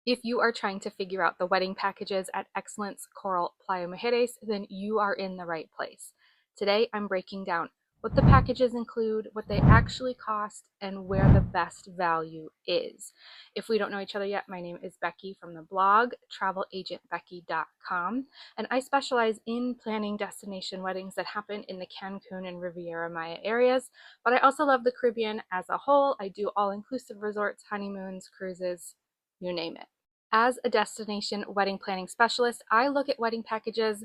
If you are trying to figure out the wedding packages at Excellence Coral Playa Mujeres, then you are in the right place. Today, I'm breaking down what the packages include, what they actually cost, and where the best value is. If we don't know each other yet, my name is Becky from the blog travelagentbecky.com, and I specialize in planning destination weddings that happen in the Cancun and Riviera Maya areas, but I also love the Caribbean as a whole. I do all-inclusive resorts, honeymoons, cruises, you name it. As a destination wedding planning specialist, I look at wedding packages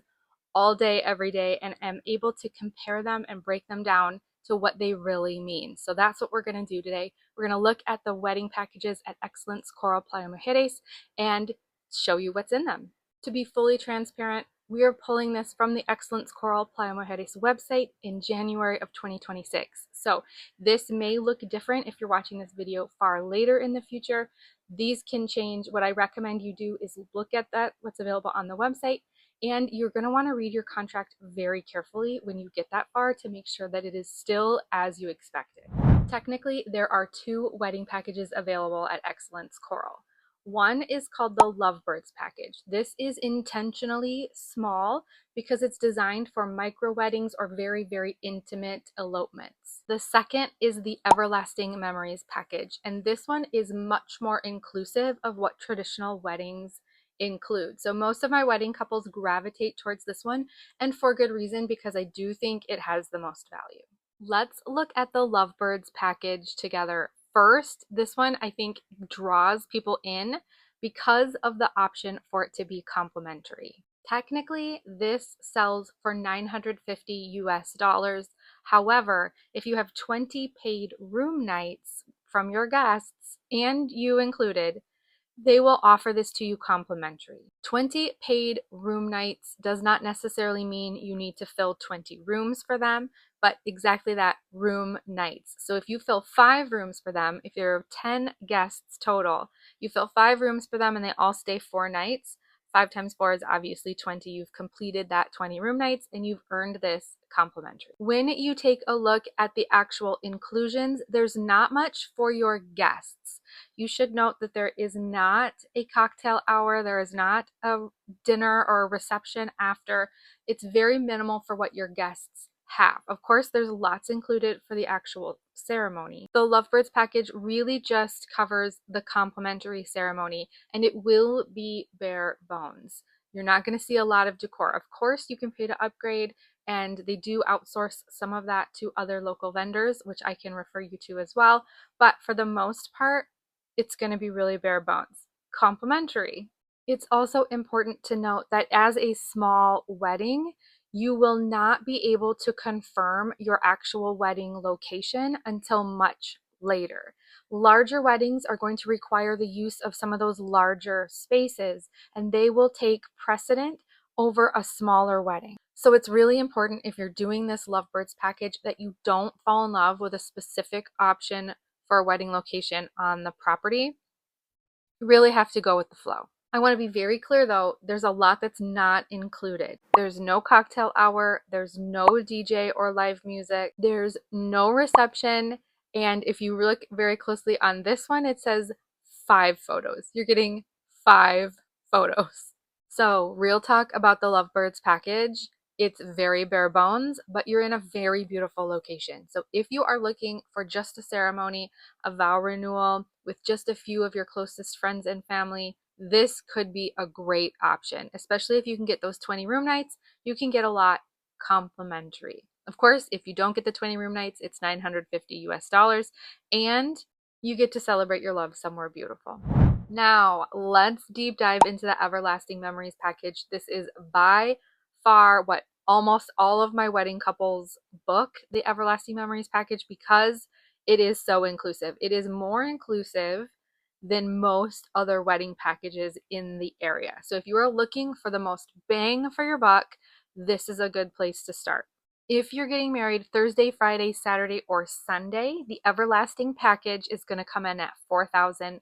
all day, every day, and am able to compare them and break them down to what they really mean. So that's what we're going to do today. We're going to look at the wedding packages at Excellence Coral Playa Mujeres and show you what's in them. To be fully transparent, we are pulling this from the Excellence Coral Playa Mujeres website in January of 2026. So this may look different if you're watching this video far later in the future. These can change. What I recommend you do is look at what's available on the website, and you're going to want to read your contract very carefully when you get that far to make sure that it is still as you expected. Technically, there are two wedding packages available at Excellence Coral. One is called the Lovebirds package. This is intentionally small because it's designed for micro weddings or very, very intimate elopements. The second is the Everlasting Memories package, and this one is much more inclusive of what traditional weddings include. So most of my wedding couples gravitate towards this one, and for good reason, because I do think it has the most value. Let's look at the Lovebirds package together first. This one I think draws people in because of the option for it to be complimentary. Technically, this sells for $950 US. However, if you have 20 paid room nights from your guests and you included, they will offer this to you complimentary. 20 paid room nights does not necessarily mean you need to fill 20 rooms for them, but exactly that, room nights. So if you fill 5 rooms for them, if there are 10 guests total, you fill 5 rooms for them and they all stay 4 nights, 5 times 4 is obviously 20. You've completed that 20 room nights and you've earned this complimentary. When you take a look at the actual inclusions, there's not much for your guests. You should note that there is not a cocktail hour, there is not a dinner or a reception after. It's very minimal for what your guests have. Of course, there's lots included for the actual ceremony. The Lovebirds package really just covers the complimentary ceremony, and it will be bare bones. You're not going to see a lot of decor. Of course, you can pay to upgrade, and they do outsource some of that to other local vendors, which I can refer you to as well. But for the most part, it's going to be really bare bones. Complimentary. It's also important to note that as a small wedding, you will not be able to confirm your actual wedding location until much later. Larger weddings are going to require the use of some of those larger spaces, and they will take precedent over a smaller wedding. So it's really important, if you're doing this Lovebirds package, that you don't fall in love with a specific option for a wedding location on the property. You really have to go with the flow. I want to be very clear though, there's a lot that's not included. There's no cocktail hour, there's no DJ or live music, there's no reception, and if you look very closely on this one, it says 5 photos. You're getting 5 photos. So, real talk about the Lovebirds package. It's very bare bones, but you're in a very beautiful location. So if you are looking for just a ceremony, a vow renewal with just a few of your closest friends and family, this could be a great option, especially if you can get those 20 room nights. You can get a lot complimentary. Of course, if you don't get the 20 room nights, it's $950 US, and you get to celebrate your love somewhere beautiful. Now, let's deep dive into the Everlasting Memories package. This is by far what almost all of my wedding couples book, the Everlasting Memories package, because it is so inclusive. It is more inclusive than most other wedding packages in the area. So if you are looking for the most bang for your buck, this is a good place to start. If you're getting married Thursday, Friday, Saturday, or Sunday, the Everlasting package is going to come in at $4,500.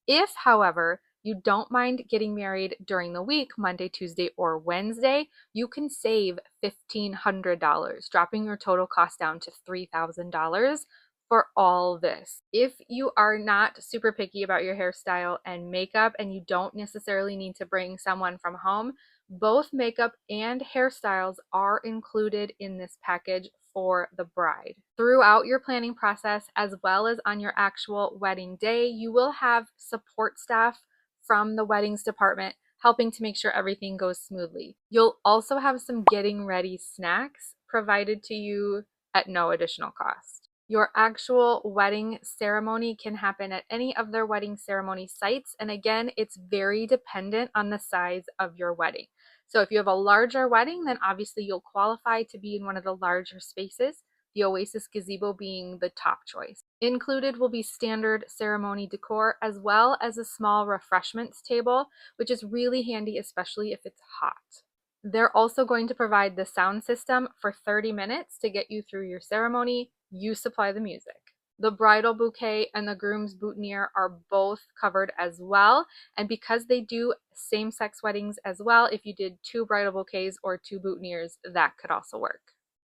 If, however, you don't mind getting married during the week, Monday, Tuesday, or Wednesday, you can save $1,500, dropping your total cost down to $3,000 for all this. If you are not super picky about your hairstyle and makeup and you don't necessarily need to bring someone from home, both makeup and hairstyles are included in this package for the bride. Throughout your planning process, as well as on your actual wedding day, you will have support staff from the weddings department helping to make sure everything goes smoothly. You'll also have some getting ready snacks provided to you at no additional cost. Your actual wedding ceremony can happen at any of their wedding ceremony sites. And again, it's very dependent on the size of your wedding. So if you have a larger wedding, then obviously you'll qualify to be in one of the larger spaces, the Oasis Gazebo being the top choice. Included will be standard ceremony decor as well as a small refreshments table, which is really handy, especially if it's hot. They're also going to provide the sound system for 30 minutes to get you through your ceremony. You supply the music. The bridal bouquet and the groom's boutonniere are both covered as well. And because they do same-sex weddings as well, if you did 2 bridal bouquets or 2 boutonnieres, that could also work.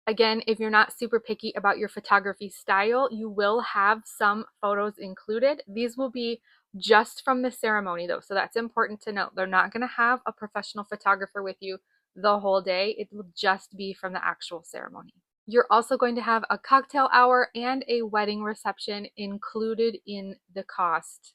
Again, if you're not super picky about your photography style, you will have some photos included. These will be just from the ceremony though, so that's important to note. They're not going to have a professional photographer with you the whole day. It will just be from the actual ceremony. You're also going to have a cocktail hour and a wedding reception included in the cost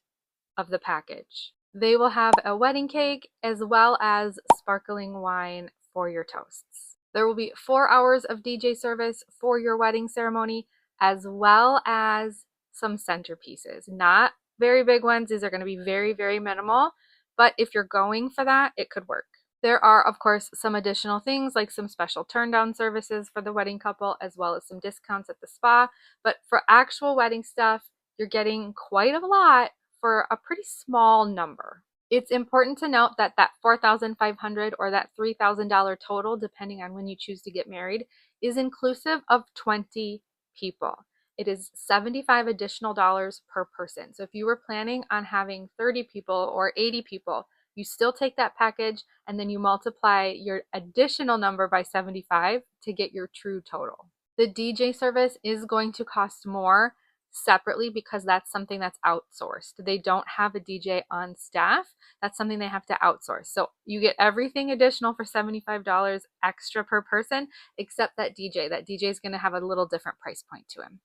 of the package. They will have a wedding cake as well as sparkling wine for your toasts. There will be 4 hours of DJ service for your wedding ceremony, as well as some centerpieces. Not very big ones. These are going to be very, very minimal. But if you're going for that, it could work. There are, of course, some additional things like some special turn down services for the wedding couple, as well as some discounts at the spa. But for actual wedding stuff, you're getting quite a lot for a pretty small number. It's important to note that that $4,500 or that $3,000 total, depending on when you choose to get married, is inclusive of 20 people. It is $75 additional dollars per person. So if you were planning on having 30 people or 80 people, you still take that package and then you multiply your additional number by 75 to get your true total. The DJ service is going to cost more separately because that's something that's outsourced. They don't have a DJ on staff. That's something they have to outsource. So you get everything additional for $75 extra per person except that DJ. That DJ is going to have a little different price point to him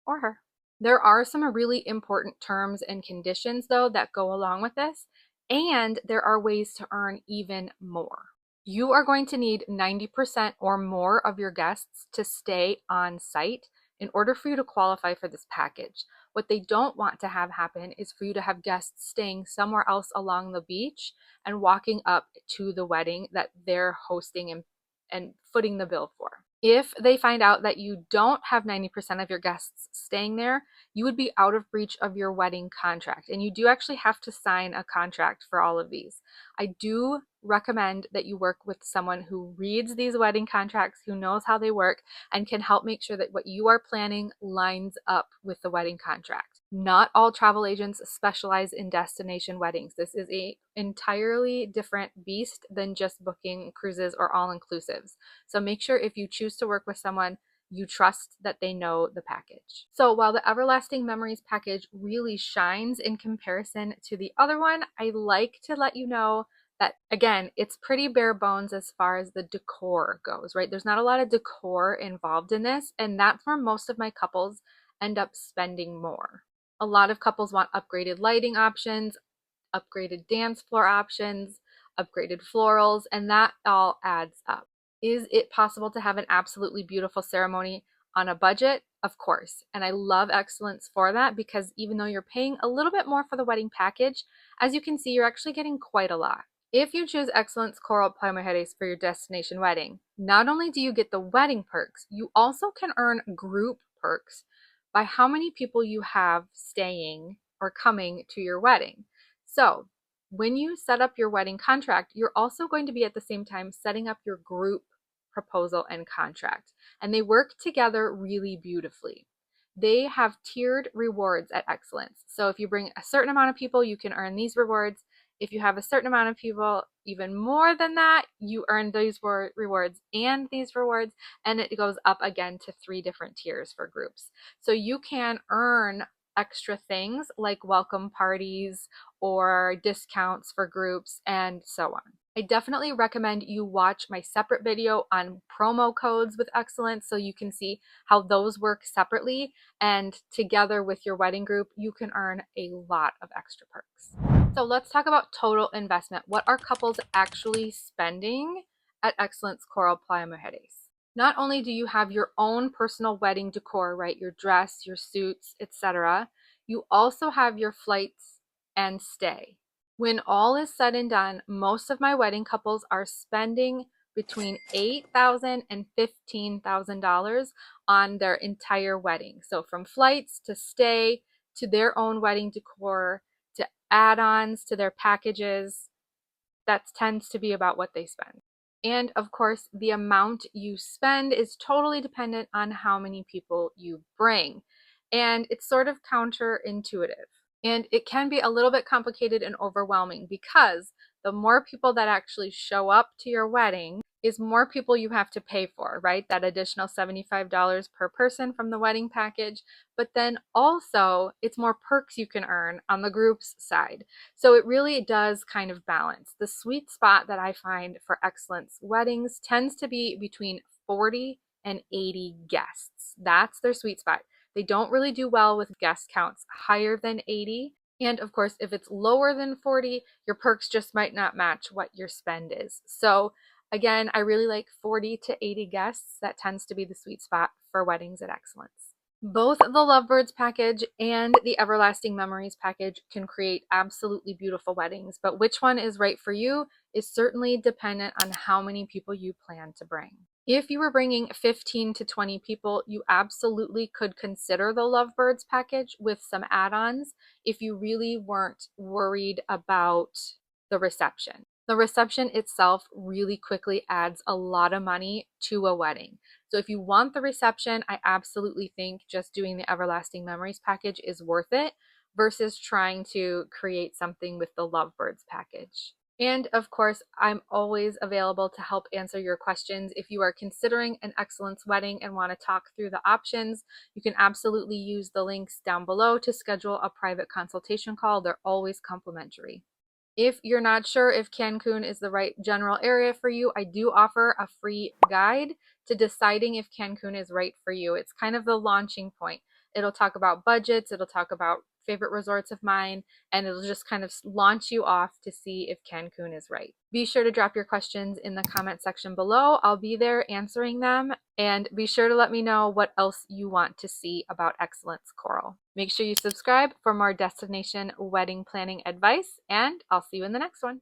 or her. There are some really important terms and conditions though that go along with this, and there are ways to earn even more. You are going to need 90% or more of your guests to stay on site in order for you to qualify for this package. What they don't want to have happen is for you to have guests staying somewhere else along the beach and walking up to the wedding that they're hosting and footing the bill for. If they find out that you don't have 90% of your guests staying there, you would be out of reach of your wedding contract. And you do actually have to sign a contract for all of these. I do recommend that you work with someone who reads these wedding contracts, who knows how they work, and can help make sure that what you are planning lines up with the wedding contract. Not all travel agents specialize in destination weddings. This is an entirely different beast than just booking cruises or all-inclusives. So make sure if you choose to work with someone, you trust that they know the package. So while the Everlasting Memories package really shines in comparison to the other one, I like to let you know that, again, it's pretty bare bones as far as the decor goes, right? There's not a lot of decor involved in this, and that's where most of my couples end up spending more. A lot of couples want upgraded lighting options, upgraded dance floor options, upgraded florals, and that all adds up. Is it possible to have an absolutely beautiful ceremony on a budget? Of course. And I love Excellence for that because even though you're paying a little bit more for the wedding package, as you can see, you're actually getting quite a lot. If you choose Excellence Coral Playa Mujeres for your destination wedding, not only do you get the wedding perks, you also can earn group perks by how many people you have staying or coming to your wedding. So when you set up your wedding contract, you're also going to be at the same time setting up your group proposal and contract. And they work together really beautifully. They have tiered rewards at Excellence. So if you bring a certain amount of people, you can earn these rewards. If you have a certain amount of people, even more than that, you earn these rewards and these rewards, and it goes up again to 3 different tiers for groups. So you can earn extra things like welcome parties or discounts for groups and so on. I definitely recommend you watch my separate video on promo codes with Excellence so you can see how those work separately, and together with your wedding group, you can earn a lot of extra perks. So let's talk about total investment. What are couples actually spending at Excellence Coral Playa Mujeres? Not only do you have your own personal wedding decor, right? Your dress, your suits, etc. You also have your flights and stay. When all is said and done, most of my wedding couples are spending between $8,000 and $15,000 on their entire wedding. So from flights to stay to their own wedding decor to add-ons to their packages, that tends to be about what they spend. And of course, the amount you spend is totally dependent on how many people you bring. And it's sort of counterintuitive. And it can be a little bit complicated and overwhelming because the more people that actually show up to your wedding is more people you have to pay for, right? That additional $75 per person from the wedding package. But then also it's more perks you can earn on the group's side. So it really does kind of balance. The sweet spot that I find for Excellence weddings tends to be between 40 and 80 guests. That's their sweet spot. They don't really do well with guest counts higher than 80. And of course, if it's lower than 40, your perks just might not match what your spend is. So again, I really like 40 to 80 guests. That tends to be the sweet spot for weddings at Excellence. Both the Lovebirds package and the Everlasting Memories package can create absolutely beautiful weddings, but which one is right for you is certainly dependent on how many people you plan to bring. If you were bringing 15 to 20 people, you absolutely could consider the Lovebirds package with some add-ons if you really weren't worried about the reception. The reception itself really quickly adds a lot of money to a wedding. So if you want the reception, I absolutely think just doing the Everlasting Memories package is worth it versus trying to create something with the Lovebirds package. And of course, I'm always available to help answer your questions. If you are considering an Excellence wedding and want to talk through the options, you can absolutely use the links down below to schedule a private consultation call. They're always complimentary. If you're not sure if Cancun is the right general area for you, I do offer a free guide to deciding if Cancun is right for you. It's kind of the launching point. It'll talk about budgets, it'll talk about favorite resorts of mine, and it'll just kind of launch you off to see if Cancun is right. Be sure to drop your questions in the comment section below. I'll be there answering them, and be sure to let me know what else you want to see about Excellence Coral. Make sure you subscribe for more destination wedding planning advice, and I'll see you in the next one.